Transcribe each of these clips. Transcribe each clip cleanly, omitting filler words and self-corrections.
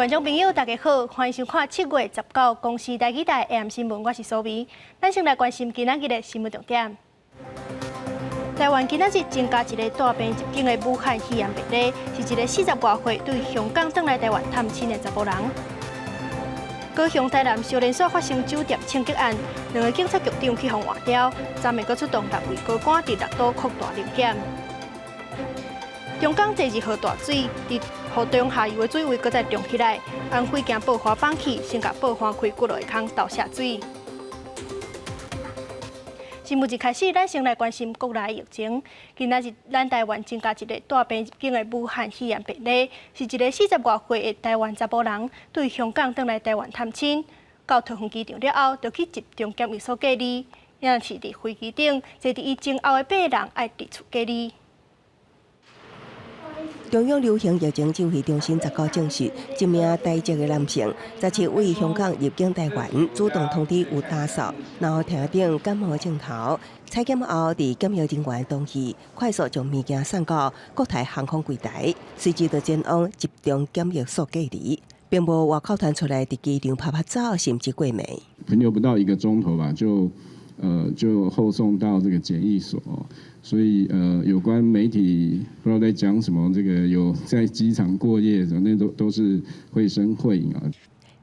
观众朋友，大家好，欢迎收看7月19公视台语台 AM 新闻，我是苏眉。咱先来关心今仔日的新闻重点。台湾今仔日增加一个大病入境的武汉肺炎病例，是一个40多岁对香港转来台湾探亲的查甫人。高雄台南少年所发生酒店枪击案，2个警察局长去互换掉，昨暝阁出动6位高官伫6都扩大临检。中港第2号大水，伫河中下游的水位阁再涨起来，安徽境爆花放弃，先甲爆花开骨落的坑倒下水。新闻一开始，咱先来关心国内疫情。今仔日，咱台湾增加一个大病入境的武汉肺炎病例，是一个40多岁的台湾查甫人，对香港转来台湾探亲，到桃园机场了后，就去集中检疫所隔离，也是伫飞机顶坐伫伊前后的8个人爱伫厝隔离。中央流行疫情指挥中心19证实，一名台籍的男性17为香港入境台湾，主动通知有打扫，然后听顶感冒症头，采检后伫检疫人员同意，快速将物件送到国泰航空柜台，随即就前往集中检疫所隔离，并无外口传出来伫机场拍拍照，甚至过暝。停留不到1个钟头吧，就后送到这个检疫所。所以有关媒体不知道在讲什么，这个有在机场过夜的，那都是绘声绘影啊。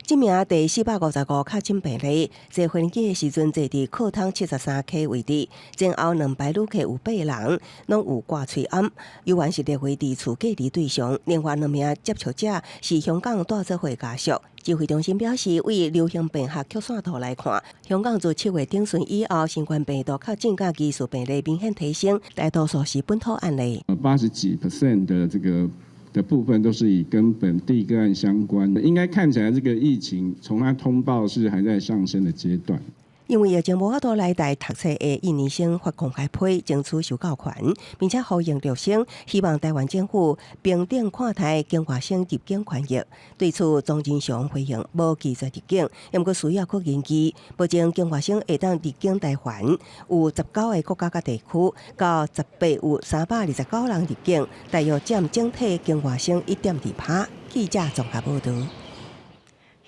这名第455确诊病例，坐飞机的时阵坐伫客舱73K 位置，前后2排旅客有8人，拢有挂喙암，有关是列为伫厝隔离对象。另外2名接触者是香港带做回家属。指挥中心表示，为流行病学曲线图来看，香港自7月中旬以后，新冠病毒确诊甲疑似病例明显提升，大多数是本土案例。80几% 的这个的部分都是以跟本地个案相关的，应该看起来这个疫情从它通报是还在上升的阶段。因为疫情无法度来台读册的印尼生发公开批争取受教权，并且呼应陆生，希望台湾政府平等看待境外生入境权益。对此，庄仁祥回应无拒绝入境，也过需要去研究。目前境外生会当入境台湾，有19个国家甲地区，到18有329人入境，大约占整体境外生1.2%。记者综合报道。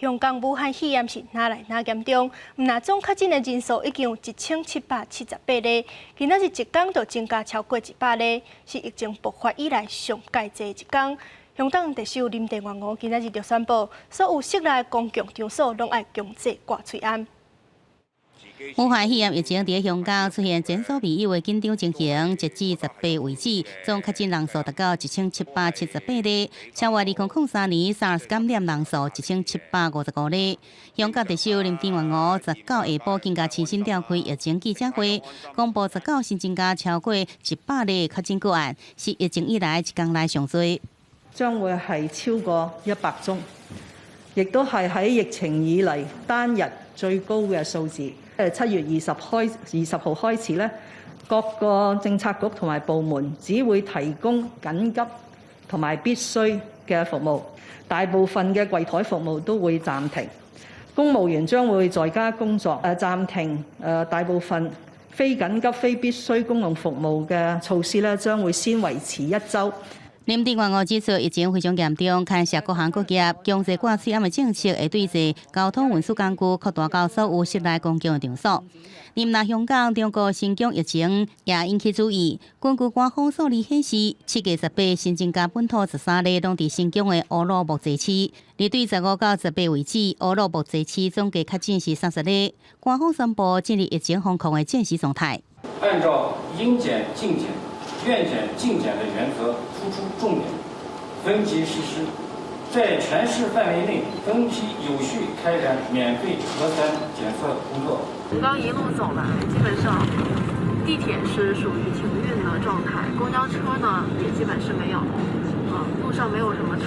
香港武汉肺炎是哪来哪严重？那总确诊的人数已经有1778例，今仔日一天就增加超过100例，是疫情爆发以来上界济一天。香港特首林郑月娥今仔日就宣布，所有室内公共场所拢爱强制挂喙암。武汉肺炎疫情伫香港出现前所未有的紧张情形，截至18为止，总确诊人数达到1778例，超越2003年 SARS 感染人数1755例。香港特首林郑月娥19下晡更加亲身召开疫情记者会，公布19新增加超过100例确诊個案，是疫情以來一天來上多。將會係超過100宗，亦都係喺疫情以嚟單日最高嘅數字。7月20號開始咧，各個政策局同埋部門只會提供緊急同埋必須嘅服務，大部分嘅櫃台服務都會暫停。公務員將會在家工作，暫停大部分非緊急、非必須公共服務嘅措施咧，將會先維持1週。林鄭月娥指出，疫情非常嚴重，牽涉各行各業，強制掛喙암的政策會對這交通運輸工具擴大到所有室內公共場所。林納香港中國新疆疫情也引起注意。根據官方數字顯示，7月18新增加本土13例，攏佇新疆的烏魯木齊市。而對15到18為止，烏魯木齊市總計確診是30例。官方宣布進入疫情防控的戰時狀態。按照應檢盡檢、願檢盡檢的原則，突出重點，分級實施，在全市範圍內分批有序開展免費核酸檢測工作。剛一路走來，基本上地鐵是屬於停運的狀態，公交車呢也基本是沒有，路上沒有什麼車，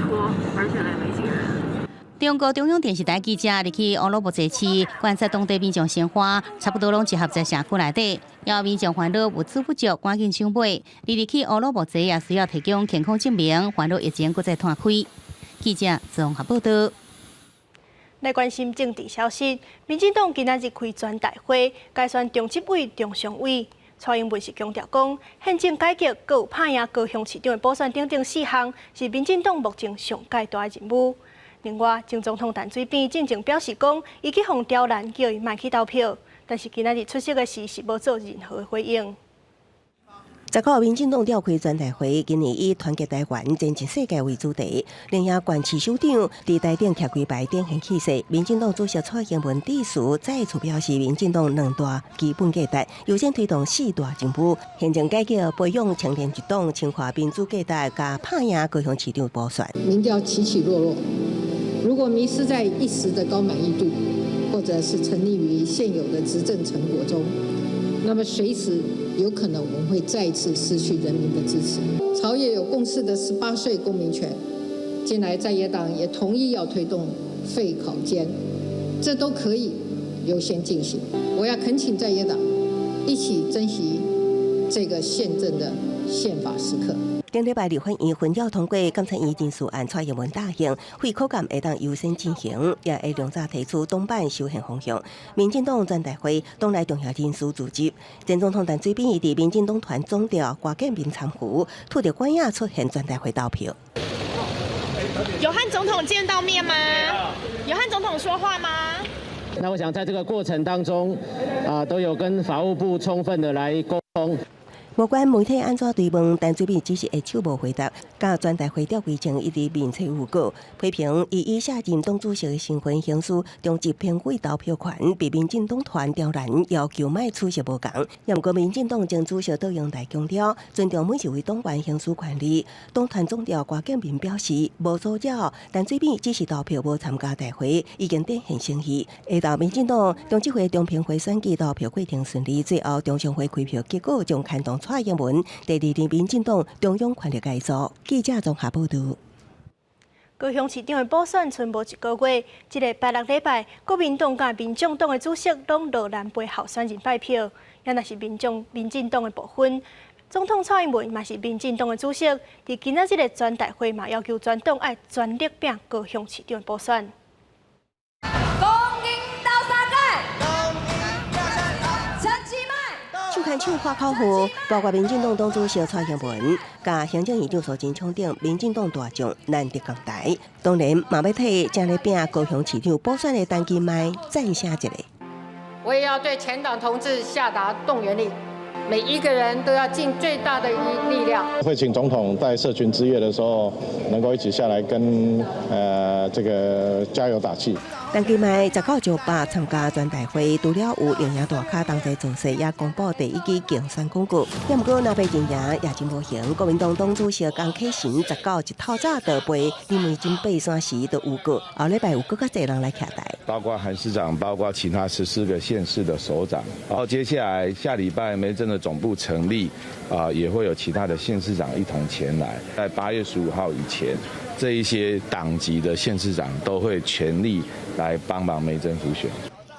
而且呢沒幾個人。中國中央電視台記者入去烏魯木齊市觀察當地民眾生活，差不多攏集合在社區內底。有民眾煩惱物資不足，趕緊搶買。而入去烏魯木齊也需要提供健康證明，煩惱疫情閣再攤開。記者綜合報道。來關心政治消息，民進黨今仔日開全大會，改選中執委、中常委。蔡英文是強調講，憲政改革、閣有拍贏高雄市長的補選等4項，是民進黨目前上界大的任務。另外，前总统陈水扁进前表示讲，伊去互刁难，叫伊莫去投票，但是今仔日出席的时是无做任何回应。19号民进党召开全代会，今年以团结台湾、前进世界为主题，连夜县市首长伫台顶徛几排典型气势。民进党主席蔡英文致辞再次表示，民进党两大基本价值，优先推动四大进步，宪政改革、培养青年一党、强化民主价值，加拍赢高雄市长补选。民调起起落落，如果迷失在一时的高满意度，或者是沉溺于现有的执政成果中，那么随时有可能我们会再一次失去人民的支持。朝野有共识的18岁公民权，近来在野党也同意要推动废考监，这都可以优先进行。我要恳请在野党一起珍惜这个宪政的宪法时刻。顶礼拜立法院分票通过监察院人事案，蔡英文答应会口感会当优先进行，也会量早提出党版修宪方向。民进党全代会党内重要人士组织，前总统陈水扁伫民进党团总调郭建民参与，拄着官亚出现全代会投票。有和总统见到面吗？有和总统说话吗？那我想在这个过程当中，都有跟法务部充分的来沟通。无关媒体安怎追问，陈水扁只是会手无回答。甲全代会调规前一直面册诬告，批评以下任党主席的身份行使中极偏废投票权，被民进党团刁难，要求卖出席无共。也毋过民进党前主席杜永大强调，尊重每一位党员行使权利。党团总调郭建民表示，无阻扰，陈水扁只是投票无参加大会，已经展现诚意。下到民进党中执会中评会选举投票过程顺利，最后中常会开票结果将刊登蔡英文第2任民进党中央权力改组。记者综合报道。高雄市长的补选剩无1个月，这个拜6礼拜，国民党甲民众党的主席拢落难陪候选人拜票，也若是民进党的部分。总统蔡英文嘛是民进党的主席，伫今仔日的全代会嘛要求全党爱全力拼高雄市长的补选。看唱花口号，包括民进党党主席蔡英文、甲行政院长苏贞昌等民进党大将难得港台，当然嘛要替正咧拼高雄市长补选的陈其迈赞声一个。我也要对全党同志下达动员令，每一个人都要尽最大的力量。会请总统在社群之夜的时候，能够一起下来跟这个加油打气。陈其迈19就8参加全代会，除了有领赢大卡同齐造势，也公布第1支竞选广告。也毋过若被赢也真无行。国民党党主席江启臣19一透早就被林美金背山时就有过，后礼拜有更加侪人来徛台，包括韩市长，包括其他14个县市的首长。然后接下来下礼拜梅镇的总部成立，也会有其他的县市长一同前来，在8月15号以前。这一些党籍的县市长都会全力来帮忙梅镇辅选。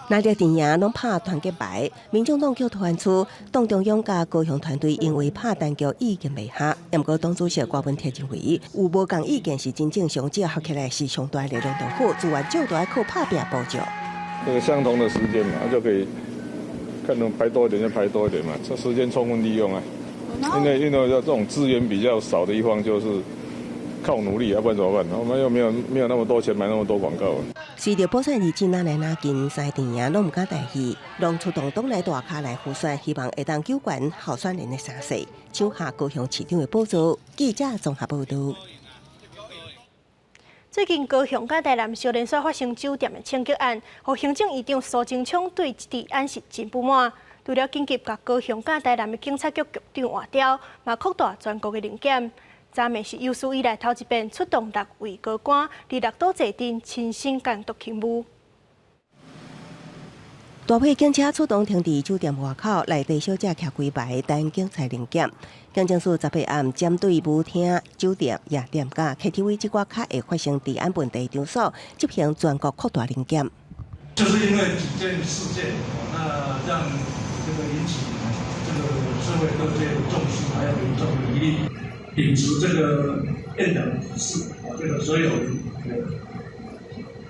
拿着阵营拢拍团结牌，民众党叫团出，党中央甲高雄团队因为拍单局意见未合，也毋过党主席郭文铁认为有无共意见是真正上少合起来是上大力量同好，资源就要靠拍拼补救。这个相同的时间嘛，就可以看能排多一点就排多一点嘛，这时间充分利用啊。因为这种资源比较少的一方就是。靠努力，要不然怎么办？我们又没有那么多钱买那么多广告。随着补选日子拿来拿近，3个阵营拢唔敢大意，拢出动党内大咖来互选，希望会当救援候选人的声势，抢下高雄市长的宝座。记者综合报道。最近高雄甲台南小连锁发生酒店的抢劫案，和行政院长苏贞昌对这次案是真不满。除了紧急甲高雄甲台南的警察局局长换掉，嘛扩大全国的临检。昨暝是有史以来头一遍出动6位高官，26岛坐镇亲身监督勤务。大批警车出动停伫酒店外口，内底小姐徛几排等警察临检。警政署昨暝暗针对舞厅、酒店、夜店甲 KTV 这寡较会发生治安问题场所，执行全国扩大临检。就是因为几件事件，那让这个引起这个社会各界的重视，还有民众的疑虑。秉持这个验等指示这个所有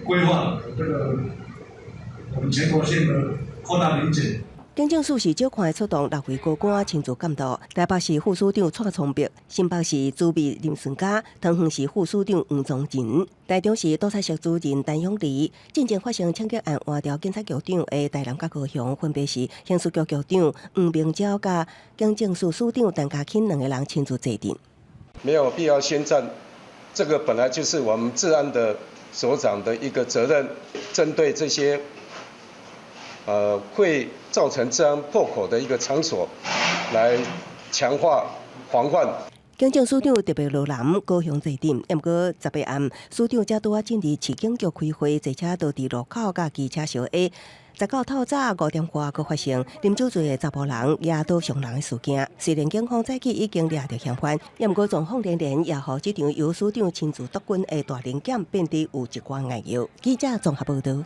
规划这个我们全国性的扩大临检。警政署是少看出动6位高官亲自监督，台北市副署长蔡聪碧、新北市主秘林顺嘉、桃园市副署长黄宗仁、台中市督察室主任陈永利。进前发生抢劫案，换调警察局长的台南甲高雄，分别是刑事局局长黄明昭甲警政署署长陈家钦2个人亲自坐镇。没有必要宣战，这个本来就是我们治安的所长的一个责任，针对这些会造成治安破口的一个场所，来强化防范。警政署长特别罗南高雄坐镇，不过18暗，署长才拄啊进入市警局开会，坐车倒伫路口甲机车相挨。19透早5点外，佫发生啉酒醉的查甫人压倒伤人的事件。虽然警方早起已经抓到嫌犯，也毋过状况连连，也互这场由署长亲自督军的大零检变得有一寡硬摇。记者综合报道。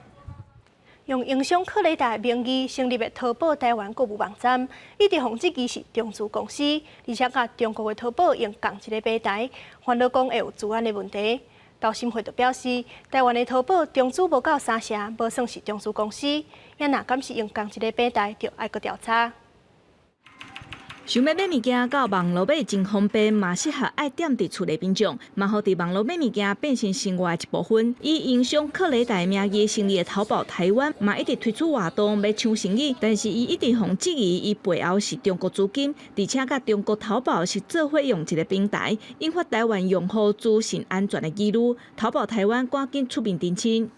用影响克雷达名义成立的淘宝台湾购物网站，一直防自己是中资公司，而且甲中国的淘宝用同一个平台，烦恼讲会有治安的问题。投审会就表示，台湾的淘宝中资无到3成，无算是中资公司，也若敢是用同一个平台，就爱搁调查。想要买物件到网络买真方便，嘛适合爱踮伫厝内品种，嘛好伫网络买物件变成生活的一部分。以影响克雷达名义成立的淘宝台湾，嘛一直推出活动要抢生意，但是伊一直互质疑，伊背后是中国资金，而且甲中国淘宝是做伙用一个平台，引发台湾用户资讯安全的疑虑。淘宝台湾赶紧出面澄清。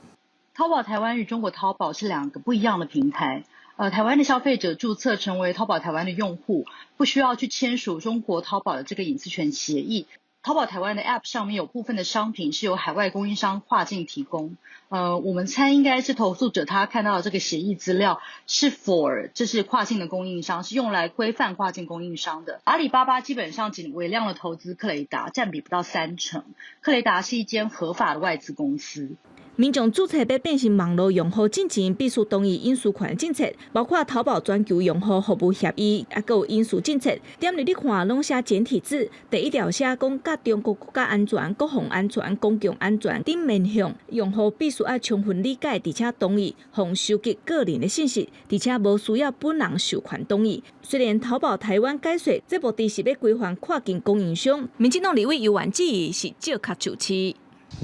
淘宝台湾与中国淘宝是2个不一样的平台。台湾的消费者注册成为淘宝台湾的用户，不需要去签署中国淘宝的这个隐私权协议。淘宝台湾的 App 上面有部分的商品是由海外供应商跨境提供。我们猜应该是投诉者他看到的这个协议资料是 这是跨境的供应商，是用来规范跨境供应商的。阿里巴巴基本上仅微量的投资克雷达，占比不到30%。克雷达是一间合法的外资公司。民众注册要变成网络用户进前，必须同意隐私权政策，包括淘宝全球用户服务协议，还有隐私政策。点入你看，拢写简体字，第一条写讲甲中国国家安全、国防安全、公共安全等面向，用户必须要充分理解，而且同意，互收集个人的信息，而且无需要本人授权同意。虽然淘宝台湾解说，这目的是要规范跨境供应商，民进党立委游婉质疑是借壳主持。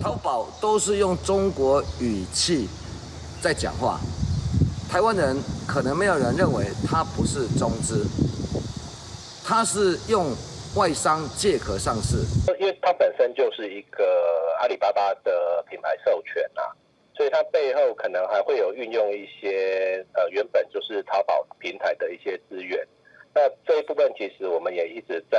淘宝都是用中国语气在讲话，台湾人可能没有人认为它不是中资，它是用外商借壳上市，因为它本身就是一个阿里巴巴的品牌授权所以它背后可能还会有运用一些原本就是淘宝平台的一些资源。那这一部分其实我们也一直在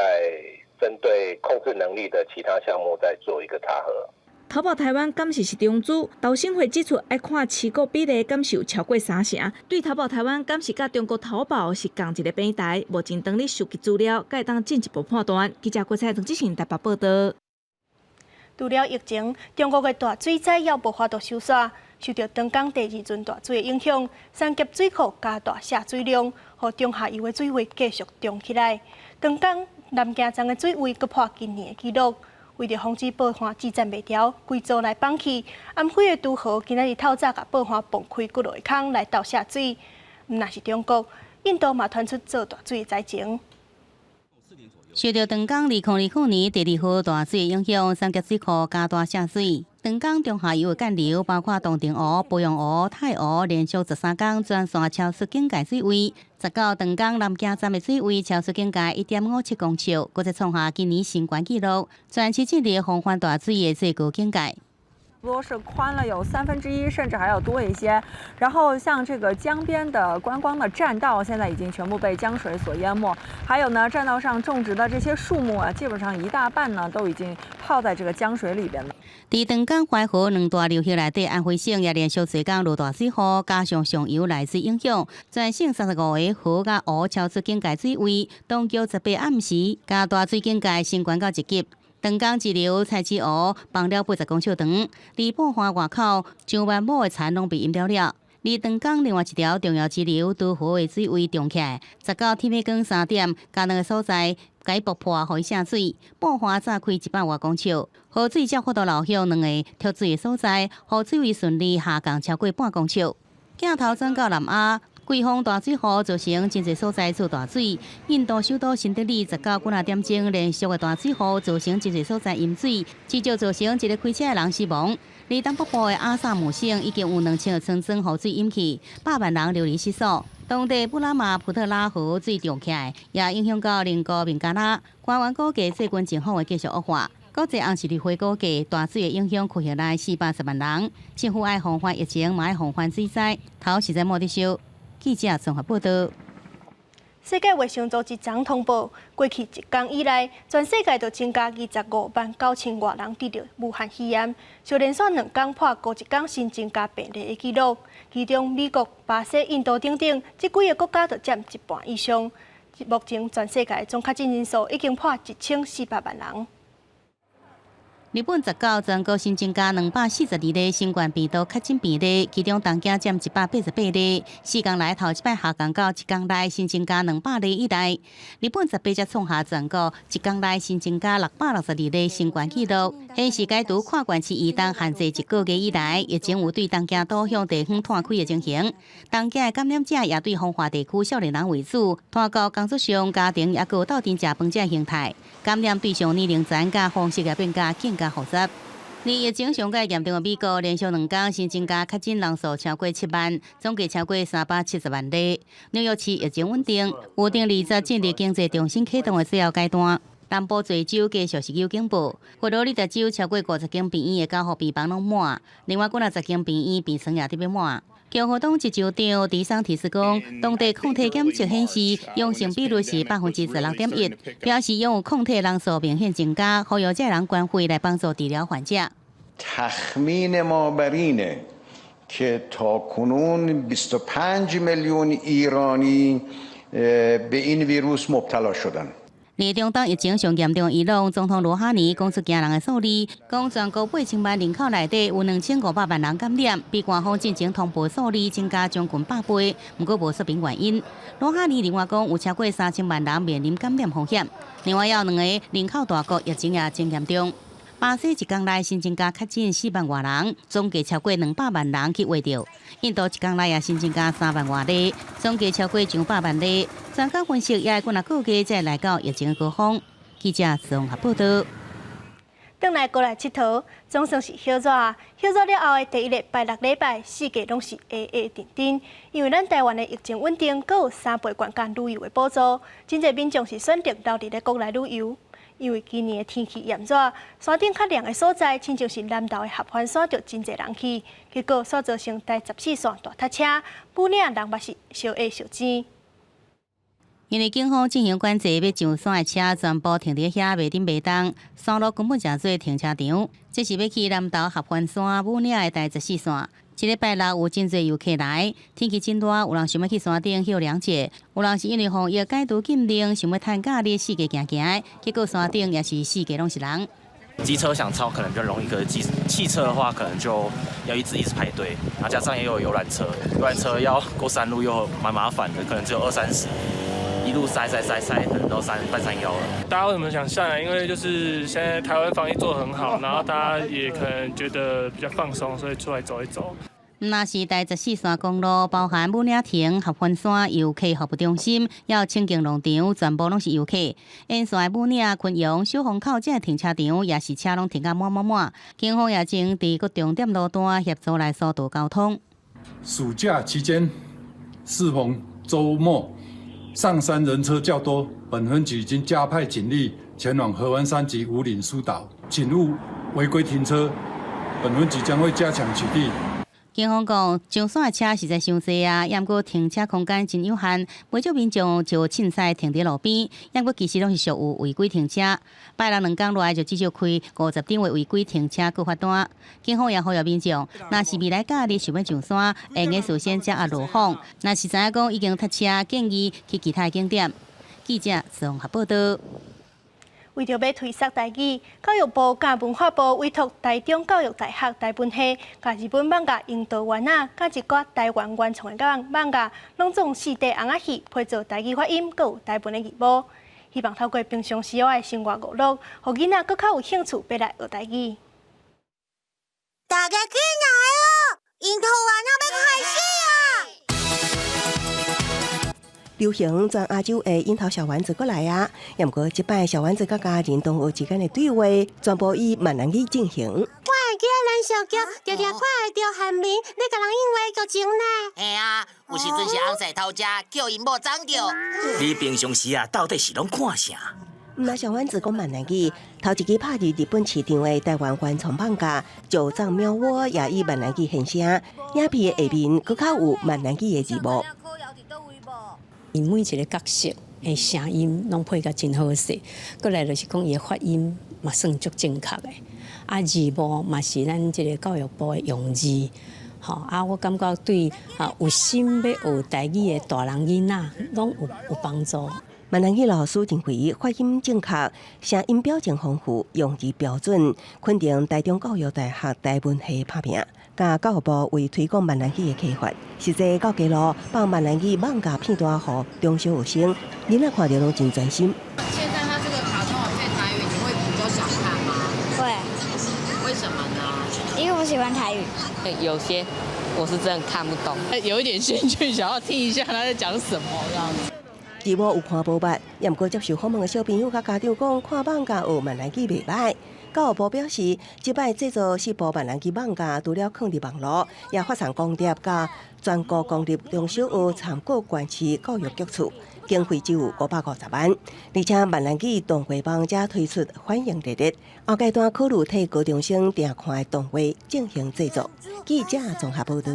针对控制能力的其他项目在做一个查核。淘宝台湾敢是中资？投审会指出，要看持股比例敢是有超过3成。对淘宝台湾敢是甲中国淘宝是同一个平台，目前当你收集资料，该当进一步判断。记者郭彩邓志成台北报道。除了疫情，中国的大水灾也无法度收煞，受到长江第2轮大水的影响，三峡水库加大下水量，和中下游的水位继续涨起来。长江南京站的水位佫破今年的纪录。为着防止爆花止站袂牢，规组来放弃。安徽的都河今仔日透早甲爆花崩开骨落的坑来倒下水。若是中国，印度嘛传出做大水的灾情。受到长江2020年第2号大水的影响，三峡水库加大下水。长江中下游的干流，包括东庭湖、鄱阳湖、太湖，连续13天全线超出警戒水位。19长江南京站的水位超出警戒1.57公尺，搁再创下今年新高纪录，全市这里防范大水的最高警戒。多是宽了有1/3，甚至还要多一些。然后像这个江边的观光的栈道，现在已经全部被江水所淹没。还有呢，栈道上种植的这些树木基本上一大半呢都已经泡在这个江水里边了。伫长江淮河2大流域内底，安徽省也连续多天落大水雨，加上上游来水影响，全省35个河甲湖超出警戒水位。当局18暗时加大水警戒升悬到1级。长江支流菜市湖放了80公尺长，离爆花外口上万亩的田拢被淹了了。而长江另外一条重要支流都河的水位涨起来，19天暝3点，加2个所在该爆破，互伊下水，爆花炸开100多公尺，河水才发到流向2个脱水的所在，互水位顺利下降超过半公尺。镜头转到南亚。季风大水河造成真侪所在出大水。印度首都新德里19几点钟连续的大水河造成真侪所在淹水，至少造成一个开车的人死亡。而东北部的阿萨姆省已经有2000个村庄雨水淹去，100万人流离失所。当地布拉马普特拉河水涨起来，也影响到邻国明加拉。官员估计最近情况会继续恶化。国际红十字会估计大水的影响区域内480万人。政府爱防范疫情，嘛爱防范水灾。头是在莫迪修。记者综合报道。世界卫生组织昨通报，过去1天以来，全世界就增加25万9000多人得到武汉肺炎，就连续2天破过1天新增加病例的记录。其中，美国、巴西、印度等等这几个国家就占一半以上。目前，全世界总确诊人数已经破1400万人。日本19全国新增加242例新冠病毒确诊病例，其中东京占188例。4天来头一摆下降到1天内新增加200例以内。日本18才创下全国1天内新增加662例新冠纪录，显示解除跨县市移动限制1个月以来，疫情有对东京都向地方拓开的情形。东京的感染者也对风化地区少年人为主，拖到工作上、家庭也有斗阵食饭这形态。感染对象年龄层甲方式也变加更加复杂。而疫情上界严重的美国，连续2天新增加确诊人数超过7万，总计超过370万例。纽约市疫情稳定，预定20进入经济重新启动的最后阶段。南部侪州继续是有警报，佛罗里达州超过50间病院的交护病房拢满，另外10间病院病床也特别满。共和党一州长迪桑提斯讲，当地抗体检测显示阳性比率是16.1%，表示拥有抗体人数明显增加，呼吁这人关费来帮助治疗患者。تخمین ما بر اینه که تاکنون 25 میلیون ایرانی به این ویروس مبتلا شدن. 而中东疫情上严重的伊朗总统罗哈尼讲出惊人的数字，讲全国8000万人口内底有2500万人感染，比官方进前通报数字增加将近100倍，不过无说明原因。罗哈尼另外讲有超过3000万人面临感染风险，另外有2个人口大国疫情也真严重。巴西1天内新增加确诊4万多人，总计超过200万人去挖掉。印度1天内也新增加3万多例，总计超过200万例。专家分析，也还估计再来到疫情的高峰。记者综合报道。转来过来佚佗，总算是休热。休热了后的第一礼拜6礼拜，世界拢是下沉沉。因为咱台湾的疫情稳定，阁有3倍观光旅游的补助，真侪民众是选择留伫咧国内旅游。因为今年的天气炎热，山顶较凉的所在，亲像是南投的合欢山，就真侪人去，结果所造成第14线大塞车，不领人嘛是烧下烧钱。因为警方进行管制，要上山的车全部停伫遐，袂顶袂动，山路根本真侪停车场。这是要去南投合欢山武岭的第14线。一礼拜六有真侪游客来，天气真热，有人想要去山顶休凉者，有人是因为防疫解除禁令，想要趁假日四界行行，结果山顶也是四界拢是人。机车想超可能比较容易，可是汽车的话可能就要一直排队，然后加上也有游览车，游览车要过山路又蛮麻烦的，可能只有20-30。一路塞，可能都半山腰了。大家为什么想下来？因为就是现在台湾防疫做得很好，然后大家也可能觉得比较放松，所以出来走一走。那是第14线公路，包含武岭亭、合欢山游客服务中心，还有清境农场，全部拢是游客。沿线武岭、昆阳、小虹口这停车场也是车拢停甲满。警方也正伫各重点路段协助来疏导交通。暑假期间，适逢周末。上山人车较多，本分局已经加派警力前往合欢山及武岭疏导，请勿违规停车。本分局将会加强取缔。警方讲，上山的车实在伤济啊，也毋过停车空间真有限，不少民众就凊彩停伫路边，也毋过其实拢是属有违规停车。拜六2天落来就至少开50张的违规停车告发单。警方也呼吁民众，若是未来假日想要上山，会用事先接压路况。若是知影讲已经塞车，建议去其他景点。记者综合报道。为着要推广台语，教育部甲文化部委托台中教育大学台本系，甲日本漫画引导员啊，甲一寡台湾原创的漫画，拢总4地红仔戏配做台语发音，阁有台本的字幕，希望透过平常时的生活娱乐，互囡仔阁较有兴趣要来学台语。大家起来哦！引导员要开始啊！流行全亚洲的樱桃小丸子过来啊！也毋过，即摆小丸子甲家人同学之间的对话，全部以闽南语进行。我会记咱小桥，常常看会到韩明，你甲人应话够情呢。嘿啊，有时阵是红菜头食，叫因某长着。你平常时啊，到底是拢看啥？那小丸子讲闽南语，头一支拍入日本市场的台湾原创放假，就藏喵窝也以闽南语现声，影片的下面佫较有闽南语的字幕。因每一个角色的声音拢配甲真好势，过来就是讲伊的发音嘛算足正确的，啊字幕嘛是咱这个教育部的用字，吼啊我感觉对有心要学台语的大人囡仔拢有帮助。闽南语老师认为发音正确，声音表情丰富，用字标准，肯定台中教育大学台文系拍拼，甲教育部为推广闽南语的开发，实际到街路放闽南语网架片段予中小学生，囡仔看到拢真专心。现在他这个卡通有配台语，你会比较想看吗？会。为什么呢？因为我喜欢台语。有些我是真的看不懂，有一点兴趣，想要听一下他在讲什么这样子。字幕有看无捌，也毋过接受访问的小朋友甲家长讲，看网架学闽南语袂歹。教育部表示，即摆制作4部闽南语网架，除了放入网络，也发送光碟甲全国公立中小学参过县市教育局处，经费只有550万。而且闽南语动画网则推出欢迎热烈，后阶段考虑替高中生定看的动画进行制作。记者综合报道。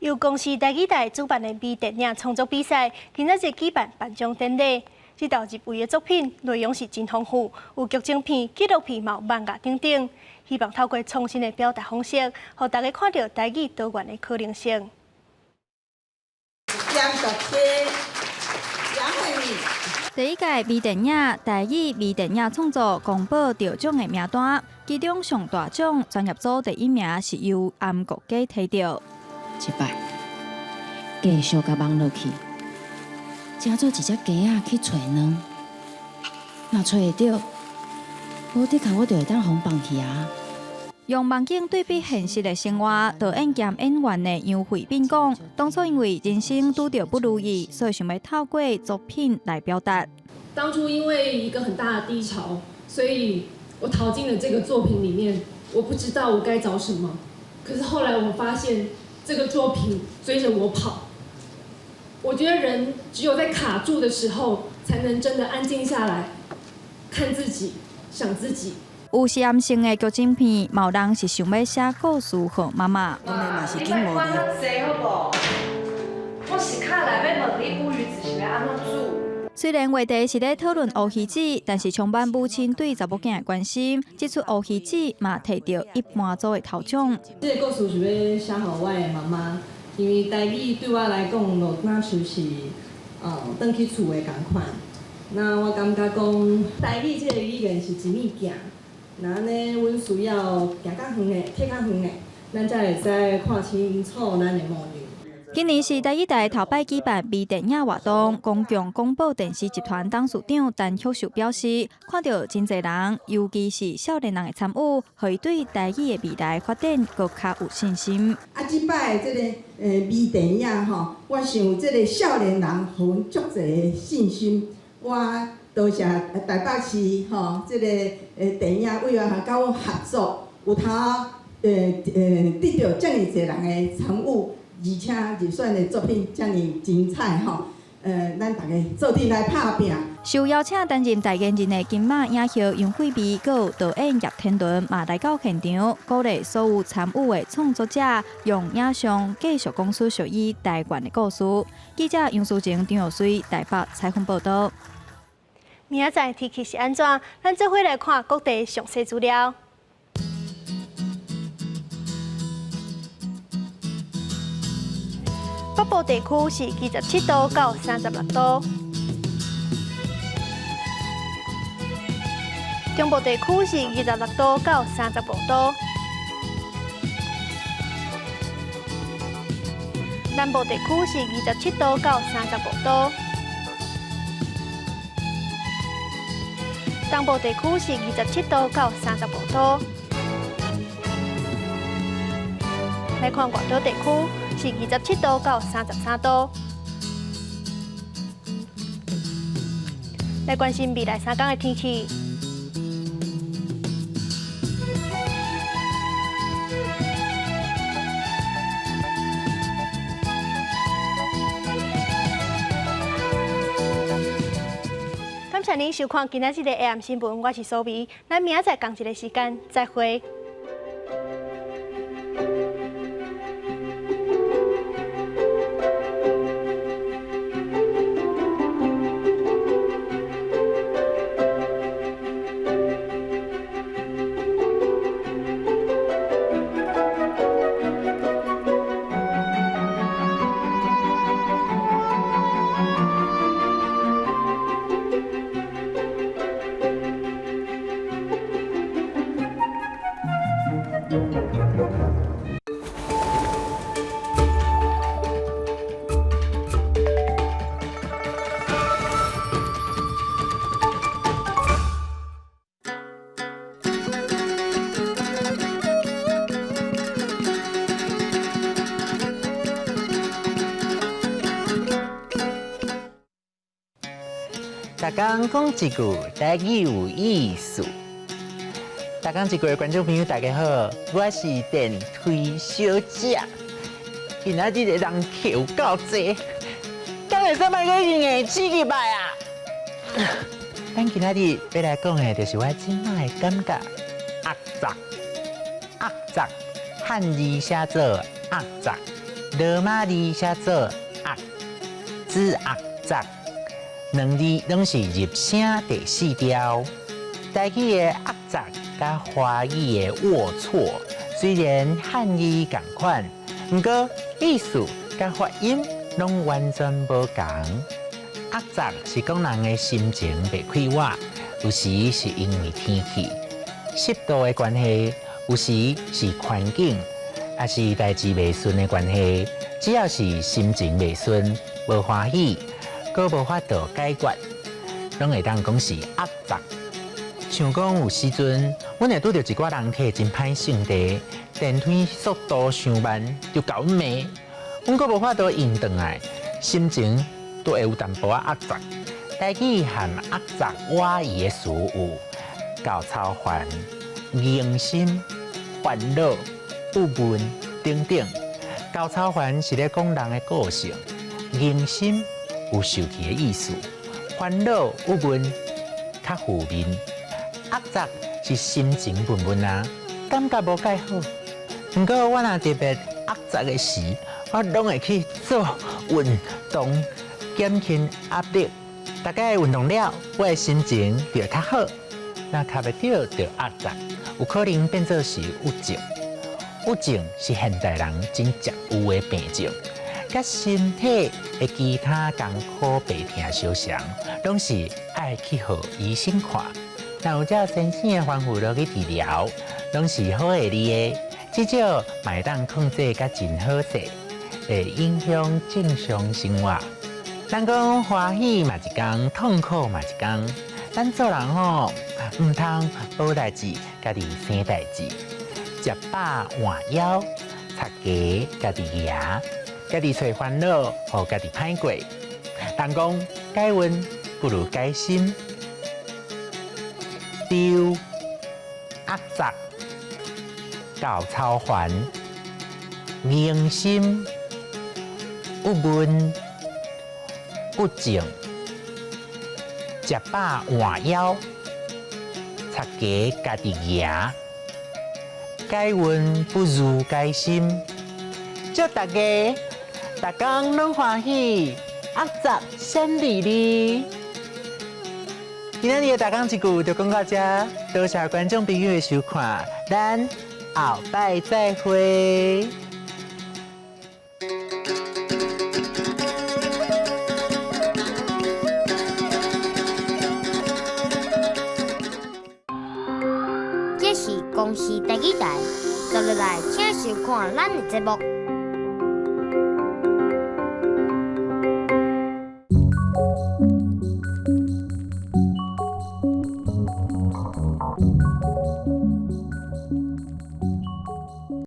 由公司台语台主办的微电影创作比赛，今仔日举办颁奖典礼。这道入围的作品内容是真丰富，有剧情片、纪录片、嘛有漫画等等。希望透过创新的表达方式，让大家看到台语多元的可能性。第一届微电影台语微电影创作公布得奖的名单，其中上大奖专业组第1名是由安国家摕到。一摆继续甲网落去，请做一只鸡仔去找卵，若找会到，无的确我就会当互放弃啊。用梦境对比现实的生活，导演兼演员的杨惠斌讲，当初因为人生拄到不如意，所以想要透过作品来表达。当初因为一个很大的低潮，所以我逃进了这个作品里面。我不知道我该找什么，可是后来我发现这个作品追着我跑。我觉得人只有在卡住的时候，才能真的安静下来，看自己，想自己。有实验性的剧情片，有人是想要写故事给妈妈。我是卡来要问你，乌鱼子是要安怎煮？虽然话题是在讨论乌鱼子，但是创办母亲对查某囝的关心，这出乌鱼子嘛摕到一半组的头奖。这个故事是要写给我的妈妈，因为台语对我来讲，就那像是回去厝的同款。那我感觉讲台语这个语言是一物件。那安尼，阮需要行较远的、摕较远的，咱才会使看清楚咱的模样。今年是台语台头摆举办微电影活动，公共广播电视集团董事长陈秀秀表示，看到真侪人，尤其是少年人的参与，可以对台语的未来发展更加有信心。即摆这个微电影吼，我想这个少年人互阮足侪的信心，我。多谢台北市吼，这个电影委员会甲阮合作，有通得到遮尔侪人的参与，而且入选的作品遮尔精彩吼。咱大家做阵来拍拼。受邀请担任代言人的金马影后杨惠美，有导演叶天伦嘛来到现场，鼓励所有参与的创作者用影像继续讲述属于台湾的故事。记者杨淑晴、张耀水台北采访报道。明仔载天气是安怎？咱做伙来看各地详细资料。北部地区是27度到36度，中部地区是26度到35度，南部地区是27度到35度。东部地区是27度到35度，来看外岛地区是27度到33度，来关心未来3天的天气。感谢您收看今仔日的 AM 新闻，我是苏眉，咱明仔载同一个时间再会。大家讲一句台语有意思。大家一句的观众朋友，大家好，我是电推小姐。今仔日的人客有够多，敢会使卖个硬刺激摆啊！咱今仔日要来讲的，就是我即摆的感觉。压杂，压杂，汉字写做压杂，罗马字写做压，字压杂。两字拢是入声第4调。台语的压杂甲华语的龌龊，虽然汉语同款，不过意思甲发音拢完全无同。压杂是讲人的心情袂快活，有时是因为天气、湿度的关系，有时是环境，也是代志袂顺的关系。只要是心情袂顺、无欢喜，阁无法度解决，拢会当讲是压杂。像讲有时阵，阮会拄着一寡人体真歹性地，电梯速度上慢，就搞阮骂，阮阁无法度应转来，心情都会有淡薄仔压杂。台语和压杂外语的词有高超烦、硬心、烦恼、郁闷等等。高超烦是咧讲人的个性，硬心有受气的意思，烦恼郁闷较负面。压杂是心情闷闷啊，感觉无介好。不过我若特别压杂的时，我拢会去做运动，减轻压力。大概运动了，我的心情就会较好。若卡袂到就压杂，有可能变做是郁症。郁症是现代人真常有的病症，甲身体的其他艰苦病痛相像，拢是爱去互医生看。若有遮先生的方法落去治疗，拢是好的哩的，至少嘛会当控制甲真好势，会影响正常生活。人讲欢喜嘛一天，痛苦嘛一天。咱做人吼，唔通无代志，家己生代志，食饱换腰，擦家家己牙，家己找烦恼，互家己歹过。人讲改运不如改心。丢压杂、高超烦、硬心、郁闷、郁症、食饱换腰、擦家家己牙，改运不如改心。祝大家大工拢欢喜，压杂顺利利。今仔日的大讲一句就讲到这，多谢观众朋友的收看，咱后摆再会。这是公视第几台，接落来请收看咱的节目。